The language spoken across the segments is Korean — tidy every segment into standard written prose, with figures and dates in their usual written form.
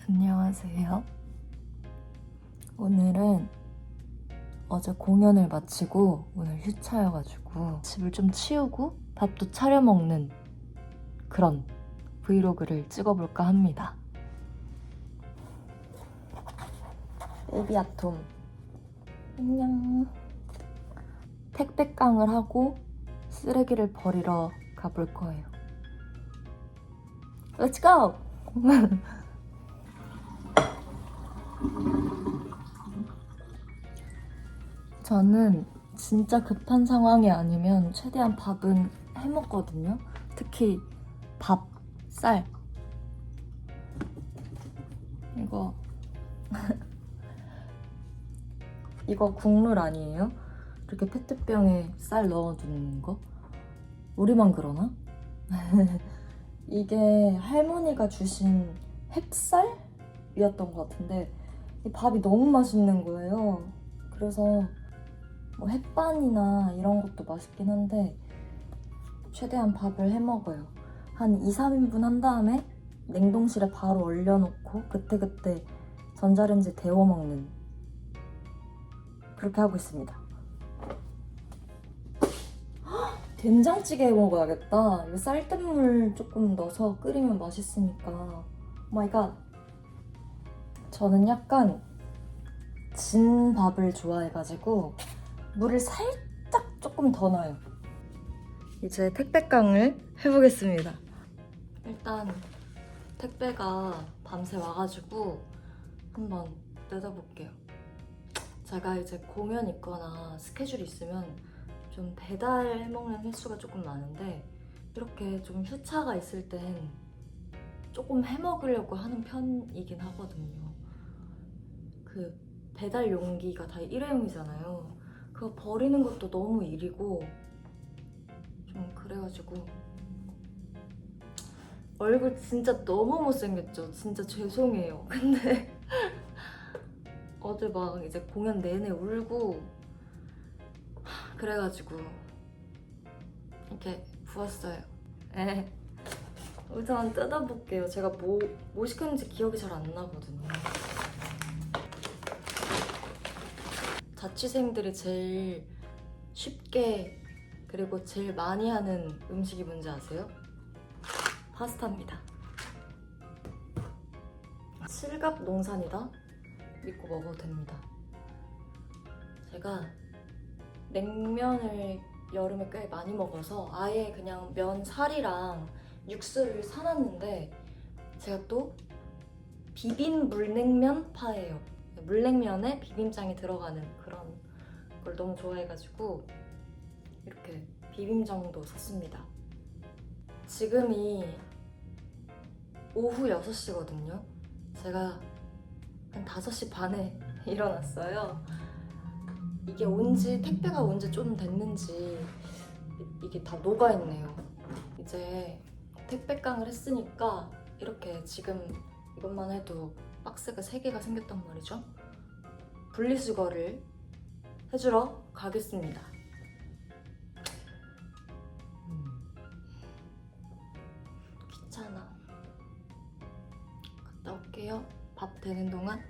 안녕하세요. 오늘은 어제 공연을 마치고 오늘 휴차여가지고 집을 좀 치우고 밥도 차려 먹는 그런 브이로그를 찍어볼까 합니다. 베이비 아톰 안녕. 택배깡을 하고 쓰레기를 버리러 가볼 거예요. Let's go! 저는 진짜 급한 상황이 아니면 최대한 밥은 해먹거든요. 특히 밥, 쌀. 이거 이거 국룰 아니에요? 이렇게 페트병에 쌀 넣어두는 거? 우리만 그러나? 이게 할머니가 주신 햅쌀이었던 것 같은데 이 밥이 너무 맛있는 거예요. 그래서 뭐 햇반이나 이런 것도 맛있긴 한데 최대한 밥을 해 먹어요. 한 2, 3인분 한 다음에 냉동실에 바로 얼려놓고 그때그때 전자레인지 데워 먹는 그렇게 하고 있습니다. 된장찌개 해 먹어야겠다. 이거 쌀뜨물 조금 넣어서 끓이면 맛있으니까. 오마이갓. 저는 약간 진 밥을 좋아해가지고 물을 살짝 조금 더 넣어요. 이제 택배깡을 해보겠습니다. 일단 택배가 밤새 와가지고 한번 뜯어볼게요. 제가 이제 공연 있거나 스케줄이 있으면 좀 배달해 먹는 횟수가 조금 많은데 이렇게 좀 휴차가 있을 땐 조금 해 먹으려고 하는 편이긴 하거든요. 그 배달 용기가 다 일회용이잖아요. 그거 버리는 것도 너무 일이고 좀 그래가지고 얼굴 진짜 너무 못생겼죠? 진짜 죄송해요. 근데 어제 막 이제 공연 내내 울고 그래가지고 이렇게 부었어요. 우선 뜯어볼게요. 제가 뭐 시켰는지 기억이 잘 안 나거든요. 자취생들이 제일 쉽게 그리고 제일 많이 하는 음식이 뭔지 아세요? 파스타입니다. 칠갑 농산이다? 믿고 먹어도 됩니다. 제가 냉면을 여름에 꽤 많이 먹어서 아예 그냥 면 사리랑 육수를 사놨는데 제가 또 비빔 물냉면 파예요. 물냉면에 비빔장이 들어가는 그런 걸 너무 좋아해가지고 이렇게 비빔장도 샀습니다. 지금이 오후 6시거든요. 제가 한 5시 반에 일어났어요. 이게 택배가 온지 좀 됐는지 이게 다 녹아있네요. 이제 택배깡을 했으니까 이렇게 지금 이것만 해도 박스가 3개가 생겼단 말이죠. 분리수거를 해주러 가겠습니다. 귀찮아. 갔다 올게요. 밥 되는 동안.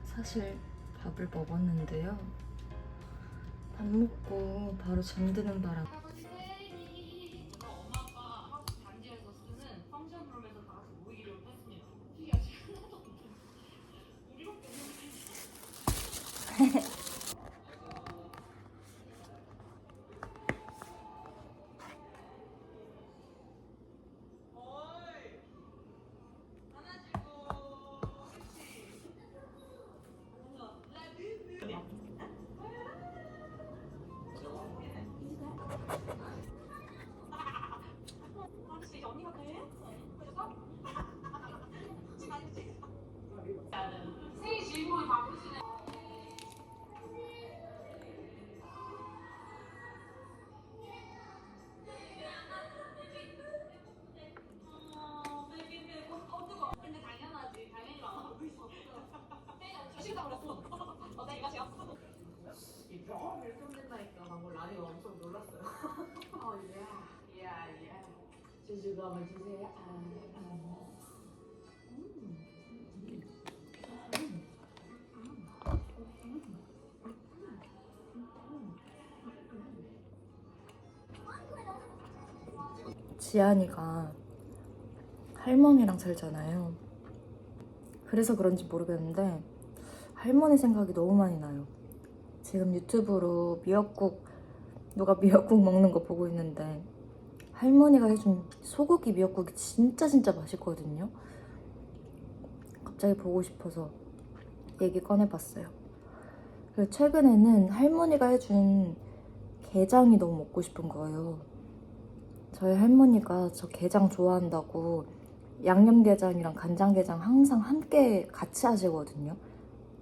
사실 밥을 먹었는데요. 밥 먹고 바로 잠드는 바람. 당첨된다니까 방금 라디오 엄청 놀랐어요. 어, 예. 예. 주주가 한번 주세요. 지안이가 할머니랑 살잖아요. 그래서 그런지 모르겠는데 할머니 생각이 너무 많이 나요. 지금 유튜브로 누가 미역국 먹는 거 보고 있는데 할머니가 해준 소고기 미역국이 진짜 맛있거든요. 갑자기 보고 싶어서 얘기 꺼내봤어요. 그리고 최근에는 할머니가 해준 게장이 너무 먹고 싶은 거예요. 저희 할머니가 저 게장 좋아한다고 양념게장이랑 간장게장 항상 함께 같이 하시거든요.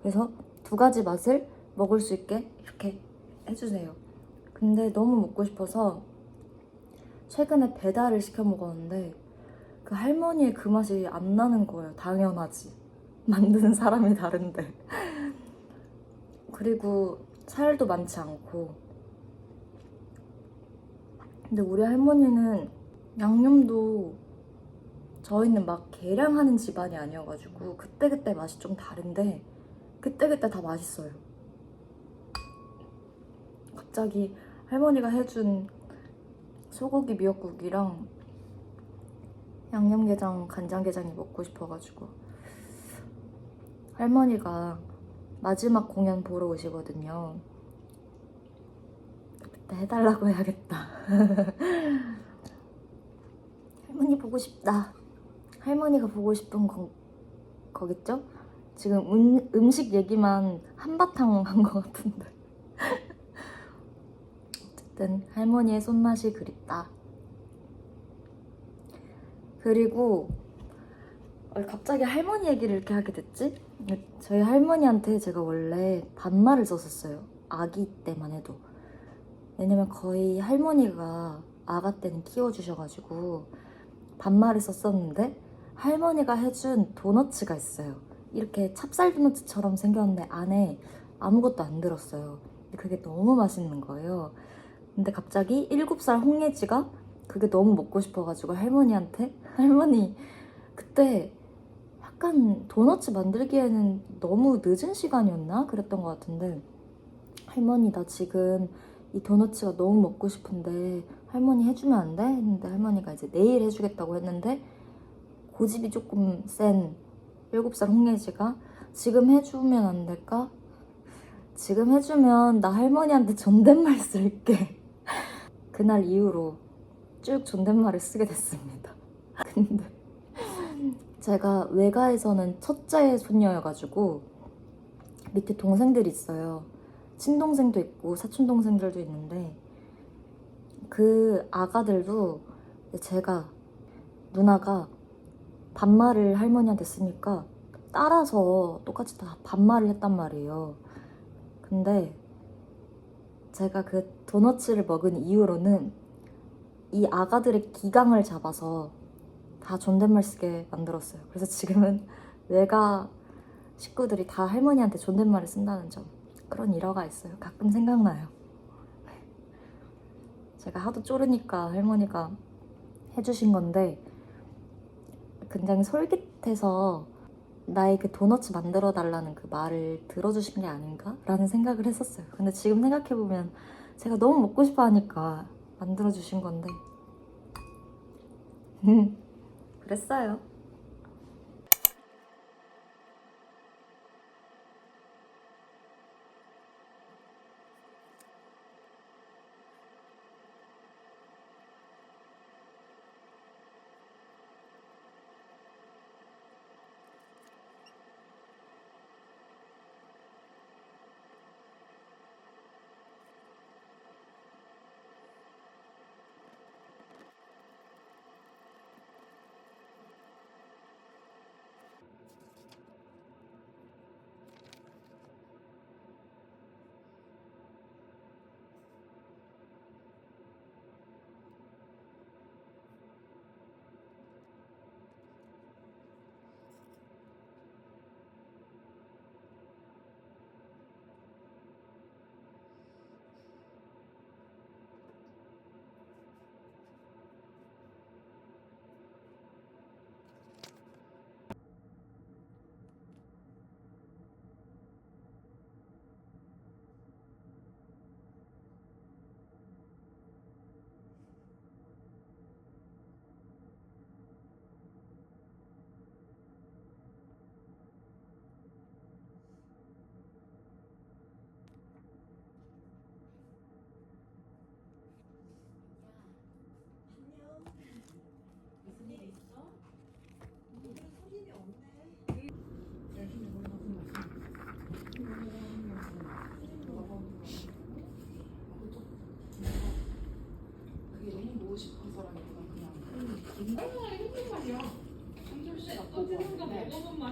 그래서 두 가지 맛을 먹을 수 있게 이렇게 해주세요. 근데 너무 먹고 싶어서 최근에 배달을 시켜 먹었는데 그 할머니의 그 맛이 안 나는 거예요. 당연하지. 만드는 사람이 다른데. 그리고 살도 많지 않고. 근데 우리 할머니는 양념도 저희는 막 계량하는 집안이 아니어가지고 그때그때 맛이 좀 다른데 그때그때 다 맛있어요. 갑자기 할머니가 해준 소고기 미역국이랑 양념게장, 간장게장이 먹고 싶어가지고 할머니가 마지막 공연 보러 오시거든요. 그때 해달라고 해야겠다. 할머니 보고 싶다. 할머니가 보고 싶은 거겠죠? 지금 음식 얘기만 한바탕 한 것 같은데. 어쨌든 할머니의 손맛이 그립다. 그리고 갑자기 할머니 얘기를 이렇게 하게 됐지? 저희 할머니한테 제가 원래 반말을 썼었어요. 아기 때만 해도. 왜냐면 거의 할머니가 아가 때는 키워주셔가지고 반말을 썼었는데 할머니가 해준 도너츠가 있어요. 이렇게 찹쌀 도너츠처럼 생겼는데 안에 아무것도 안 들었어요. 그게 너무 맛있는 거예요. 근데 갑자기 7살 홍예지가 그게 너무 먹고 싶어가지고 할머니한테 할머니 그때 약간 도너츠 만들기에는 너무 늦은 시간이었나? 그랬던 것 같은데 할머니 나 지금 이 도너츠가 너무 먹고 싶은데 할머니 해주면 안 돼? 했는데 할머니가 이제 내일 해주겠다고 했는데 고집이 조금 센 7살 홍예지가 지금 해주면 안 될까? 지금 해주면 나 할머니한테 존댓말 쓸게. 그날 이후로 쭉 존댓말을 쓰게 됐습니다. 근데 제가 외가에서는 첫째 손녀여가지고 밑에 동생들이 있어요. 친동생도 있고 사촌동생들도 있는데 그 아가들도 누나가 반말을 할머니한테 쓰니까 따라서 똑같이 다 반말을 했단 말이에요. 근데 제가 그 도너츠를 먹은 이후로는 이 아가들의 기강을 잡아서 다 존댓말 쓰게 만들었어요. 그래서 지금은 외가 식구들이 다 할머니한테 존댓말을 쓴다는 점, 그런 일화가 있어요. 가끔 생각나요. 제가 하도 쪼르니까 할머니가 해주신 건데 굉장히 솔깃해서 나에게 도너츠 만들어 달라는 그 말을 들어주신 게 아닌가? 라는 생각을 했었어요. 근데 지금 생각해보면 제가 너무 먹고 싶어 하니까 만들어주신 건데 그랬어요.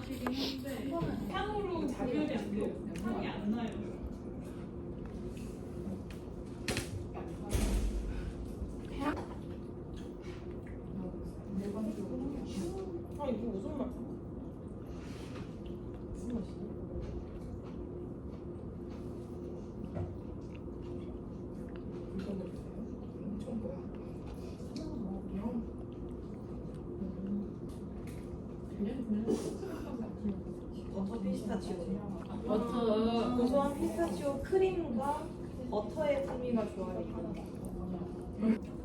맛이긴 한데 향으로 구별이 안 돼요. 향이 안 나요. 아 이거 무슨 맛이야? 무슨 맛이야? 버터 피스타치오. 버터 고소한 피스타치오 크림과 버터의 풍미가 조화를 이룬다.